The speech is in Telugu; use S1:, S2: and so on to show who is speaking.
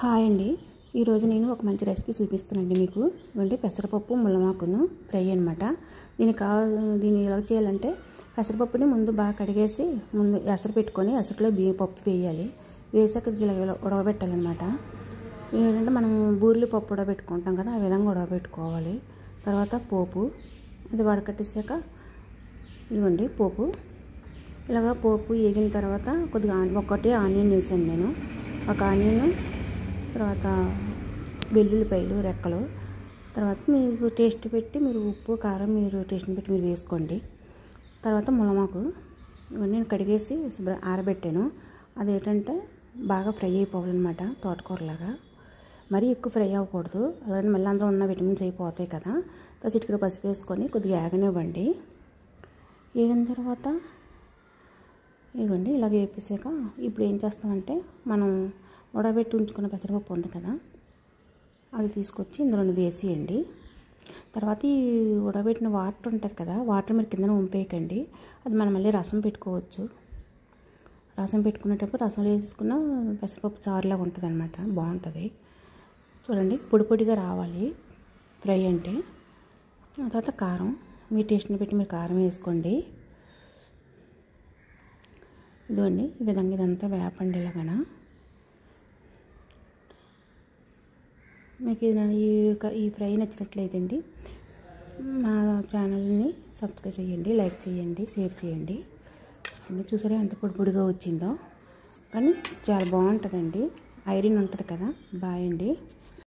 S1: హాయ్ అండి. ఈరోజు నేను ఒక మంచి రెసిపీ చూపిస్తానండి మీకు. ఇవ్వండి పెసరపప్పు ముల్లమాకును ఫ్రై అనమాట. దీన్ని ఎలా చేయాలంటే పెసరపప్పుని ముందు బాగా కడిగేసి ముందు ఎసరు పెట్టుకొని ఎసరులో బియ్యం పప్పు వేయాలి. వేసాక ఇలా ఉడకబెట్టాలన్నమాట. ఏంటంటే మనం బూరెలు పప్పు ఉడకబెట్టుకుంటాం కదా, ఆ విధంగా ఉడకబెట్టుకోవాలి. తర్వాత పోపు అది వడకట్టేసాక ఇవ్వండి పోపు. ఇలాగా పోపు వేగిన తర్వాత కొద్దిగా ఒకటి ఆనియన్ వేసాను నేను. ఒక ఆనియన్, తర్వాత వెల్లుల్లిపాయలు రెక్కలు, తర్వాత మీరు టేస్ట్ పెట్టి మీరు ఉప్పు కారం మీరు టేస్ట్ని పెట్టి మీరు వేసుకోండి. తర్వాత ముల్లమాకు ఇవన్నీ నేను కడిగేసి ఆరబెట్టాను. అదేంటంటే బాగా ఫ్రై అయిపోవాలన్నమాట, తోటకూరలాగా. మరీ ఎక్కువ ఫ్రై అవ్వకూడదు, అలాగే మళ్ళీ అందులో ఉన్న విటమిన్స్ అయిపోతాయి కదా. చిటికెడు పసుపు వేసుకొని కొద్దిగా ఏగనివ్వండి. వేగిన తర్వాత ఇవ్వండి ఇలాగ వేపేసాక ఇప్పుడు ఏం చేస్తామంటే మనం ఉడకబెట్టి ఉంచుకున్న పెసరపప్పు ఉంది కదా, అది తీసుకొచ్చి ఇందులో వేసేయండి. తర్వాత ఈ ఉడకబెట్టిన వాటర్ ఉంటుంది కదా, వాటర్ మీరు కిందన వంపేయకండి. అది మనం మళ్ళీ రసం పెట్టుకోవచ్చు. రసం పెట్టుకునేటప్పుడు రసంలో వేసుకున్న పెసరపప్పు చారులాగా ఉంటుంది అనమాట, బాగుంటుంది. చూడండి పొడి పొడిగా రావాలి ఫ్రై అంటే. తర్వాత కారం మీ టేస్ట్ని పెట్టి మీరు కారం వేసుకోండి. ఇదిగోండి ఈ విధంగా ఇదంతా వేపండి ఇలాగనా. మీకు ఈ ఫ్రై నచ్చినట్లయితే అండి మా ఛానల్ని సబ్స్క్రైబ్ చేయండి, లైక్ చేయండి, షేర్ చేయండి. అన్నీ చూసారా ఎంత పొడి పొడిగా వచ్చిందో, కానీ చాలా బాగుంటుందండి. ఐరన్ ఉంటుంది కదా. బాయ్ అండి.